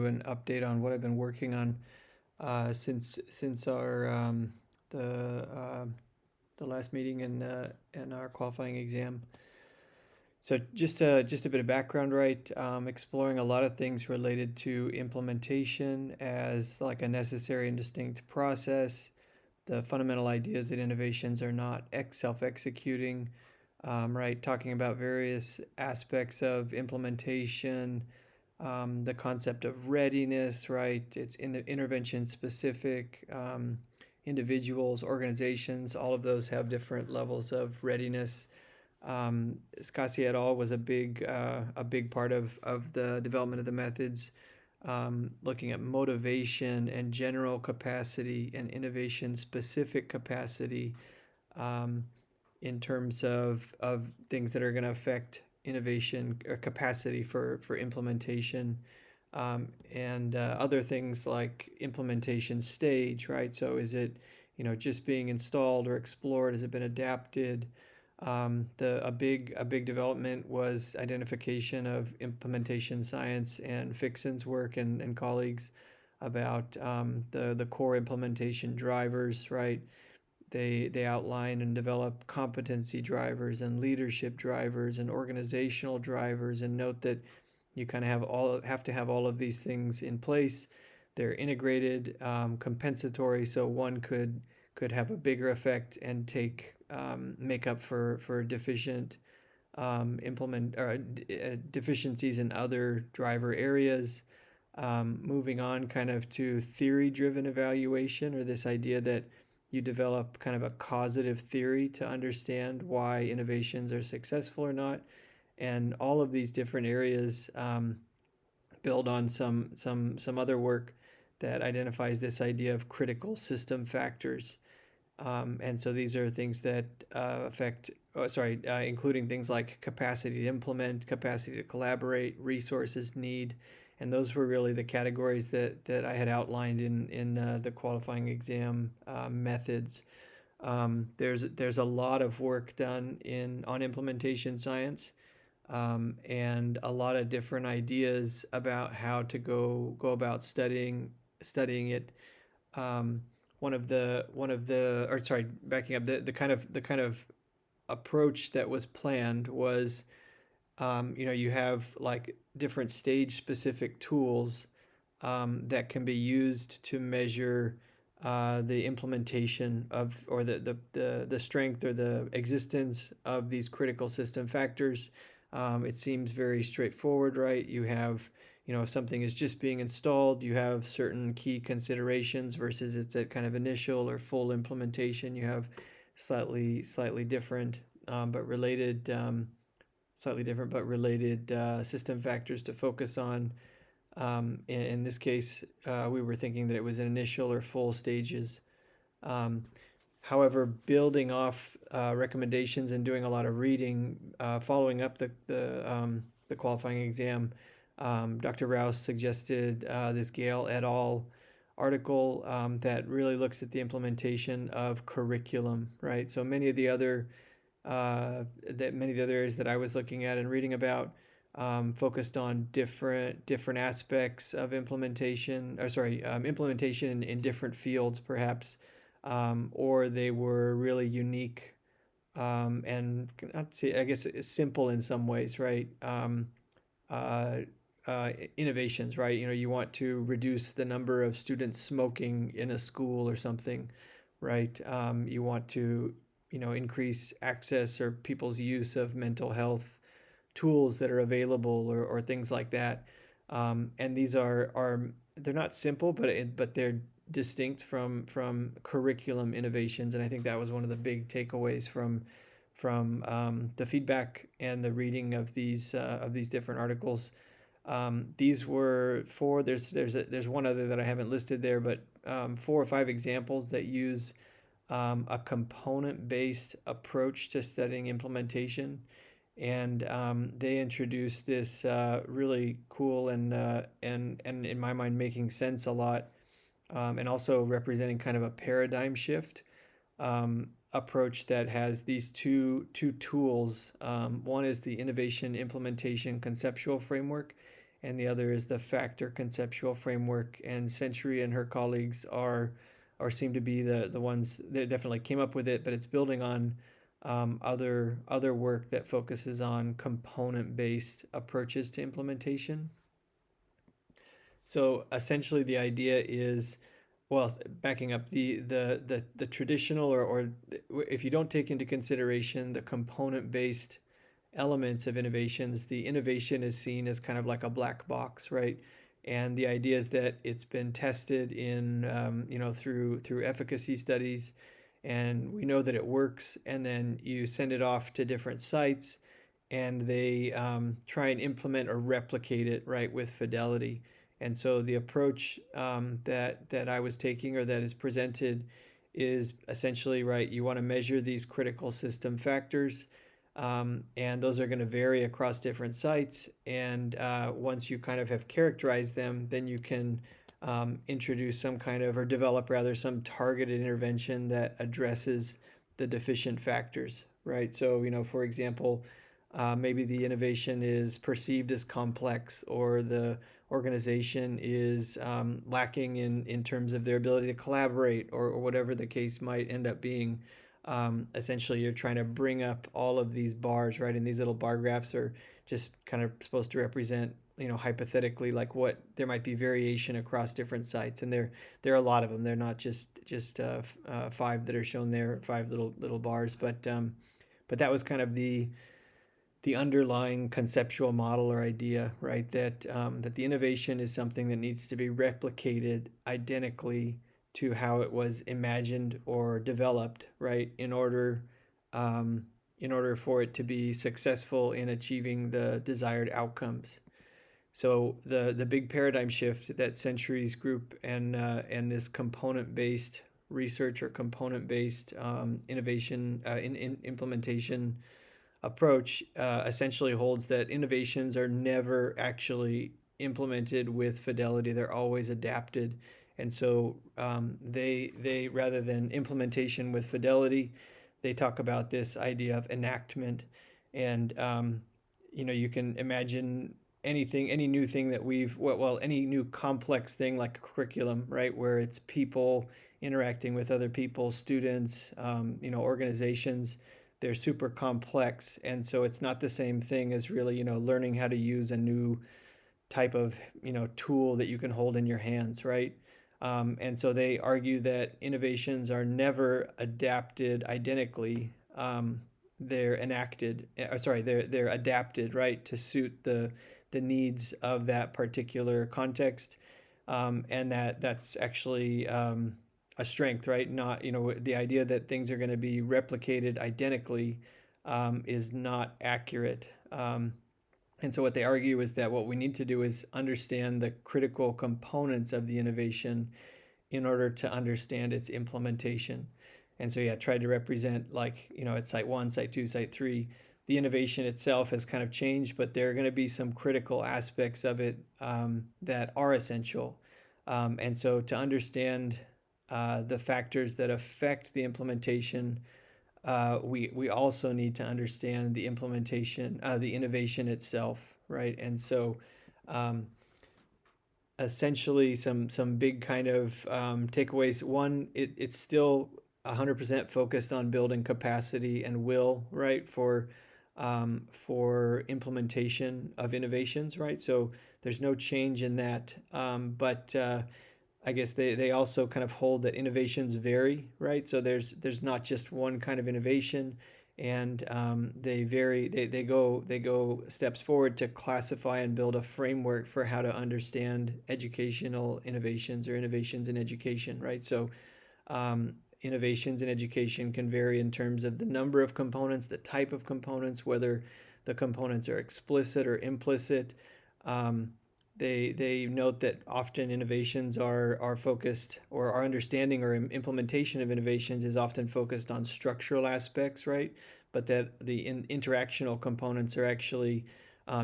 An update on what I've been working on since our the uh, the last meeting and our qualifying exam. So just a bit of background, right? Exploring a lot of things related to implementation as like a necessary and distinct process. The fundamental ideas that innovations are not self-executing, right? Talking about various aspects of implementation, the concept of readiness, right? It's in the intervention specific. Individuals, organizations, all of those have different levels of readiness. Scassi et al. Was a big part of the development of the methods, looking at motivation and general capacity and innovation specific capacity, um, in terms of things that are going to affect innovation or capacity for implementation, and other things like implementation stage, right? So is it, just being installed or explored? Has it been adapted? A big development was identification of implementation science and Fixen's work and colleagues about the core implementation drivers, right? They outline and develop competency drivers and leadership drivers and organizational drivers, and note that you kind of have to have all of these things in place. They're integrated, compensatory, so one could have a bigger effect and make up for deficient implement or deficiencies in other driver areas. Moving on kind of to theory driven evaluation, or this idea that you develop kind of a causative theory to understand why innovations are successful or not. And all of these different areas build on some other work that identifies this idea of critical system factors. And so these are things that including things like capacity to implement, capacity to collaborate, resources, need. And those were really the categories that I had outlined in the qualifying exam methods. There's a lot of work done on implementation science, and a lot of different ideas about how to go about studying it. Um, Backing up, the kind of approach that was planned was, you have like different stage specific tools that can be used to measure the implementation of, or the strength or the existence of these critical system factors. It seems very straightforward, right? You have, if something is just being installed, you have certain key considerations versus it's at kind of initial or full implementation. You have slightly different, but related, system factors to focus on. In this case, we were thinking that it was in initial or full stages. Um, However, building off recommendations and doing a lot of reading, following up the qualifying exam, Dr. Rouse suggested this Gale et al. Article that really looks at the implementation of curriculum, right? So many of the other areas that I was looking at and reading about focused on different aspects of implementation, implementation in different fields, perhaps, or they were really unique, and not say, I guess, simple in some ways, right? Uh, Innovations, right? You want to reduce the number of students smoking in a school or something, right? You want to, increase access or people's use of mental health tools that are available, or things like that. And these are they're not simple, but they're distinct from curriculum innovations. And I think that was one of the big takeaways from the feedback and the reading of these different articles. These were four. There's one other that I haven't listed there, but 4 or 5 examples that use a component-based approach to studying implementation, and they introduced this really cool and in my mind making sense a lot, and also representing kind of a paradigm shift approach that has these two tools. One is the innovation implementation conceptual framework, and the other is the factor conceptual framework. And Century and her colleagues are or seem to be the ones that definitely came up with it, but it's building on other work that focuses on component based approaches to implementation. So essentially, the idea is, well, backing up the traditional or if you don't take into consideration the component based elements of innovations, the innovation is seen as kind of like a black box, right? And the idea is that it's been tested in, through efficacy studies, and we know that it works. And then you send it off to different sites, and they try and implement or replicate it, right, with fidelity. And so the approach that I was taking, or that is presented, is essentially, right, you want to measure these critical system factors, and those are going to vary across different sites. And once you kind of have characterized them, then you can introduce some kind of, or develop rather, some targeted intervention that addresses the deficient factors, right? So, for example, maybe the innovation is perceived as complex, or the organization is lacking in terms of their ability to collaborate, or whatever the case might end up being. Essentially, you're trying to bring up all of these bars, right? And these little bar graphs are just kind of supposed to represent, hypothetically, like what there might be variation across different sites, and there are a lot of them. They're not just five that are shown there, five little bars, but that was kind of the underlying conceptual model or idea, right? That the innovation is something that needs to be replicated identically to how it was imagined or developed, right? In order for it to be successful in achieving the desired outcomes. So the big paradigm shift that Century's group and this component based research, or component based innovation in implementation approach, essentially holds that innovations are never actually implemented with fidelity. They're always adapted. And so they rather than implementation with fidelity, they talk about this idea of enactment. And you can imagine any new thing that any new complex thing like a curriculum, right, where it's people interacting with other people, students, organizations. They're super complex, and so it's not the same thing as really, learning how to use a new type of, tool that you can hold in your hands, right? And so they argue that innovations are never adapted identically. They're they're adapted, right, to suit the needs of that particular context, and that's actually a strength, right? Not, the idea that things are going to be replicated identically is not accurate. And so what they argue is that what we need to do is understand the critical components of the innovation in order to understand its implementation. And so, yeah, tried to represent, like, at site one, site two, site three, the innovation itself has kind of changed, but there are going to be some critical aspects of it that are essential. And so to understand the factors that affect the implementation, we also need to understand the implementation, the innovation itself, right? And so, essentially, some big kind of takeaways. One, it's still 100% focused on building capacity and will, right, for implementation of innovations, right? So there's no change in that, but I guess they also kind of hold that innovations vary, right? So there's not just one kind of innovation, and they vary. They go steps forward to classify and build a framework for how to understand educational innovations, or innovations in education, right? So innovations in education can vary in terms of the number of components, the type of components, whether the components are explicit or implicit. They note that often innovations are focused, or our understanding or implementation of innovations is often focused on structural aspects, right? But that the interactional components are actually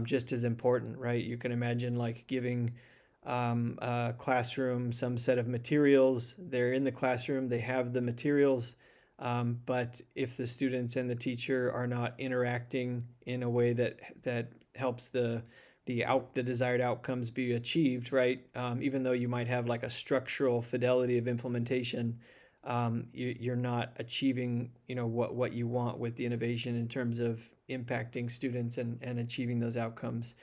just as important, right? You can imagine, like, giving a classroom some set of materials. They're in the classroom, they have the materials, but if the students and the teacher are not interacting in a way that helps the the desired outcomes be achieved, right? Even though you might have like a structural fidelity of implementation, you're not achieving, what you want with the innovation in terms of impacting students and achieving those outcomes.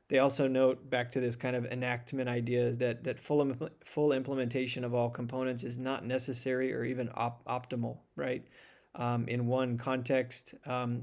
They also note, back to this kind of enactment idea, that full implementation of all components is not necessary or even optimal, right? In one context,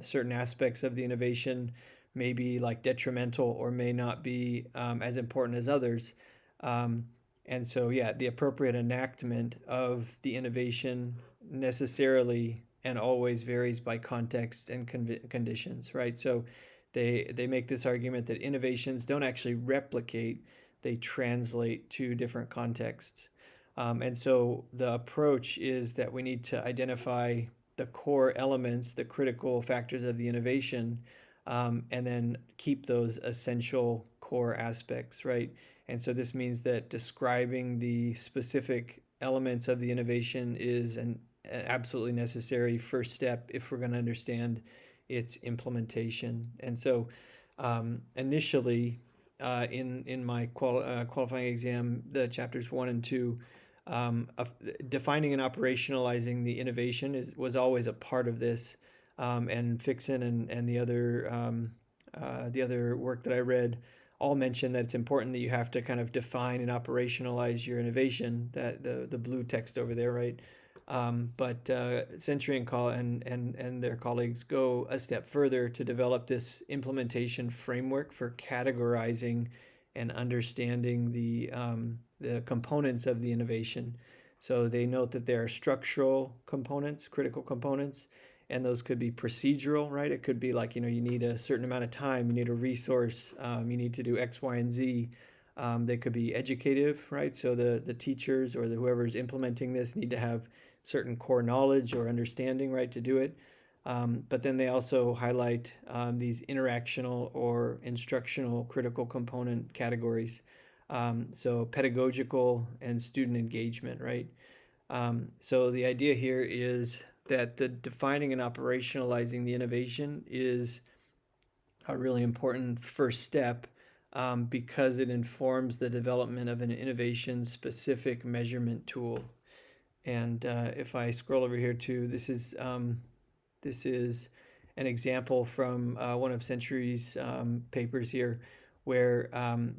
certain aspects of the innovation may be like detrimental or may not be as important as others. Um, and so, yeah, the appropriate enactment of the innovation necessarily and always varies by context and conditions, right? So they make this argument that innovations don't actually replicate, they translate to different contexts. And so the approach is that we need to identify the core elements, the critical factors of the innovation, and then keep those essential core aspects, right? And so this means that describing the specific elements of the innovation is an absolutely necessary first step if we're going to understand its implementation. And so initially, in my qualifying exam, the chapters 1 and 2, defining and operationalizing the innovation was always a part of this, and Fixon and the other work that I read all mention that it's important that you have to kind of define and operationalize your innovation. That the blue text over there, right? But Century and their colleagues go a step further to develop this implementation framework for categorizing and understanding the components of the innovation. So they note that there are structural components, critical components, and those could be procedural, right? It could be like, you need a certain amount of time, you need a resource, you need to do X, Y, and Z. They could be educative, right? So the teachers or whoever's implementing this need to have certain core knowledge or understanding, right, to do it. But then they also highlight these interactional or instructional critical component categories. So pedagogical and student engagement, right? So the idea here is that the defining and operationalizing the innovation is a really important first step, because it informs the development of an innovation specific measurement tool. And if I scroll over here too, this is an example from one of Century's papers here, where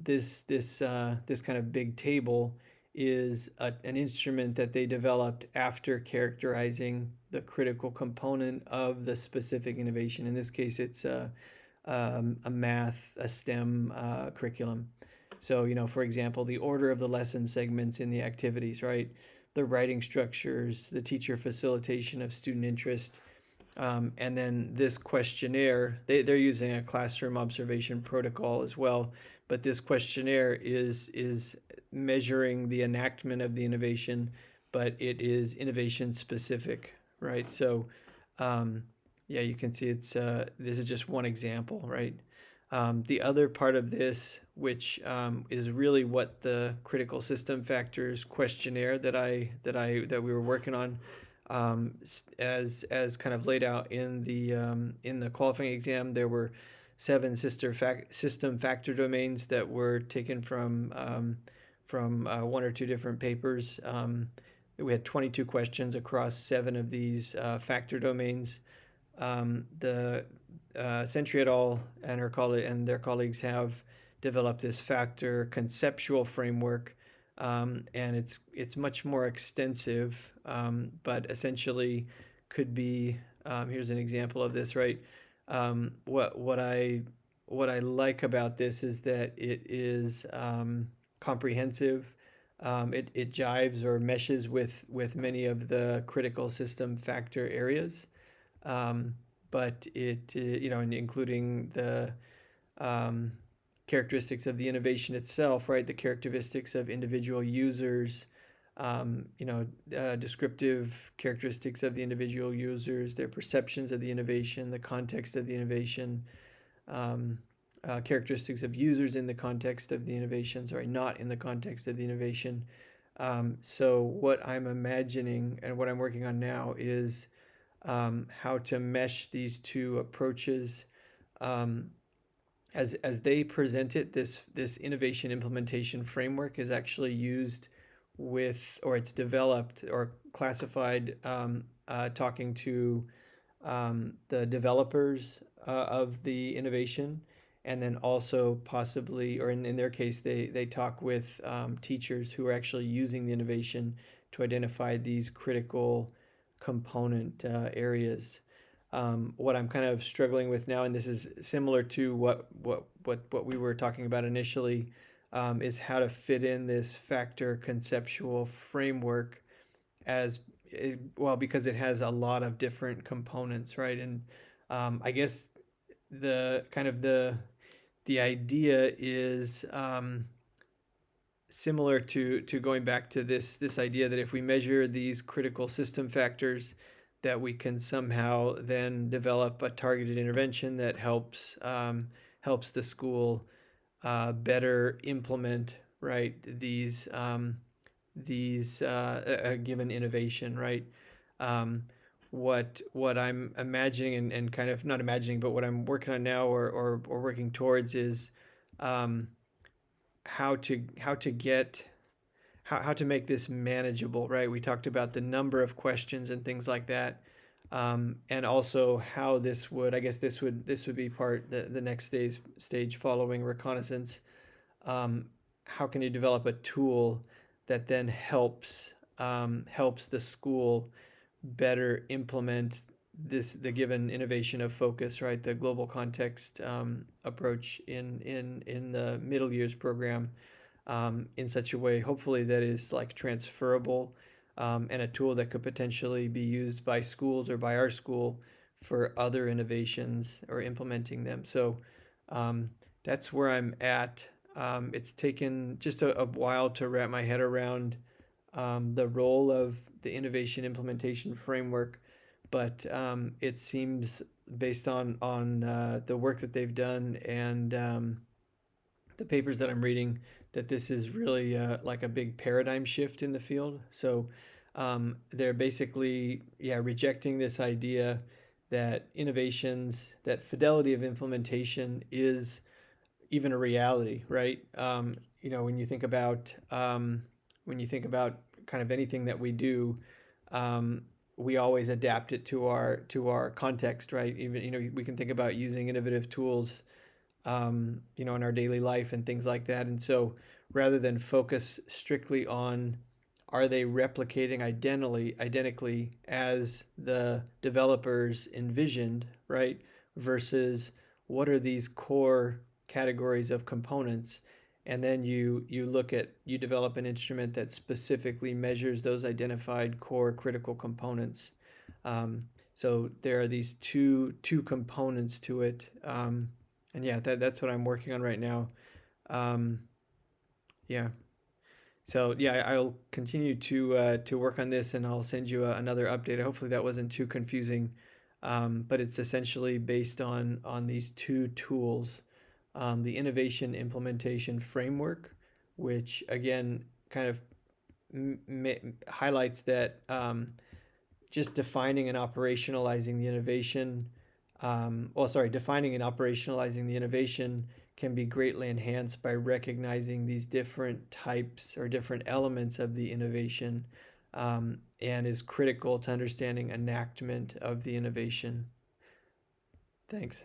this kind of big table is an instrument that they developed after characterizing the critical component of the specific innovation. In this case, it's a STEM curriculum. So, for example, the order of the lesson segments in the activities, right? The writing structures, the teacher facilitation of student interest, and then this questionnaire. They're using a classroom observation protocol as well, but this questionnaire is measuring the enactment of the innovation, but it is innovation specific, right? So, yeah, you can see this is just one example, right? The other part of this, which is really what the critical system factors questionnaire that we were working on, as kind of laid out in the qualifying exam, there were 7 system factor domains that were taken from 1 or 2 different papers. We had 22 questions across 7 of these factor domains. The Century et al. And their colleagues have developed this factor conceptual framework, and it's much more extensive, but essentially could be. Here's an example of this, right? What I like about this is that it is comprehensive. It jives or meshes with many of the critical system factor areas. But including the characteristics of the innovation itself, right? The characteristics of individual users, descriptive characteristics of the individual users, their perceptions of the innovation, the context of the innovation, characteristics of users in the context of the innovation, not in the context of the innovation. So what I'm imagining and what I'm working on now is how to mesh these two approaches, as they present it, this innovation implementation framework is actually used with, or it's developed or classified, talking to the developers of the innovation, and then also possibly, or in their case, they talk with teachers who are actually using the innovation to identify these critical component areas. What I'm kind of struggling with now, and this is similar to what we were talking about initially, is how to fit in this factor conceptual framework as well, because it has a lot of different components, right? And I guess the idea is similar to going back to this idea that if we measure these critical system factors, that we can somehow then develop a targeted intervention that helps the school better implement, right, these a given innovation, right? Um, what I'm imagining, and kind of not imagining, but what I'm working on now, or working towards, is um, how to get how to make this manageable, right? We talked about the number of questions and things like that, and also how this would, I guess this would be the next stage following reconnaissance. How can you develop a tool that then helps the school better implement the given innovation of focus, right? The global context approach in the middle years program, in such a way, hopefully, that is like transferable, and a tool that could potentially be used by schools or by our school for other innovations or implementing them. So um, that's where I'm at. It's taken just a while to wrap my head around the role of the innovation implementation framework, but it seems, based on the work that they've done, and the papers that I'm reading, that this is really like a big paradigm shift in the field. So they're basically, yeah, rejecting this idea that innovations, that fidelity of implementation is even a reality, right? When you think about kind of anything that we do, um, we always adapt it to our context, right? Even, we can think about using innovative tools, in our daily life and things like that. And so, rather than focus strictly on, are they replicating identically as the developers envisioned, right? Versus, what are these core categories of components? And then you develop an instrument that specifically measures those identified core critical components. So there are these two components to it. And yeah, that's what I'm working on right now. Um, yeah. So yeah, I'll continue to work on this, and I'll send you another update. Hopefully that wasn't too confusing, but it's essentially based on these two tools, the innovation implementation framework, which again kind of highlights that, just defining and operationalizing the innovation, defining and operationalizing the innovation can be greatly enhanced by recognizing these different types or different elements of the innovation, and is critical to understanding enactment of the innovation. Thanks.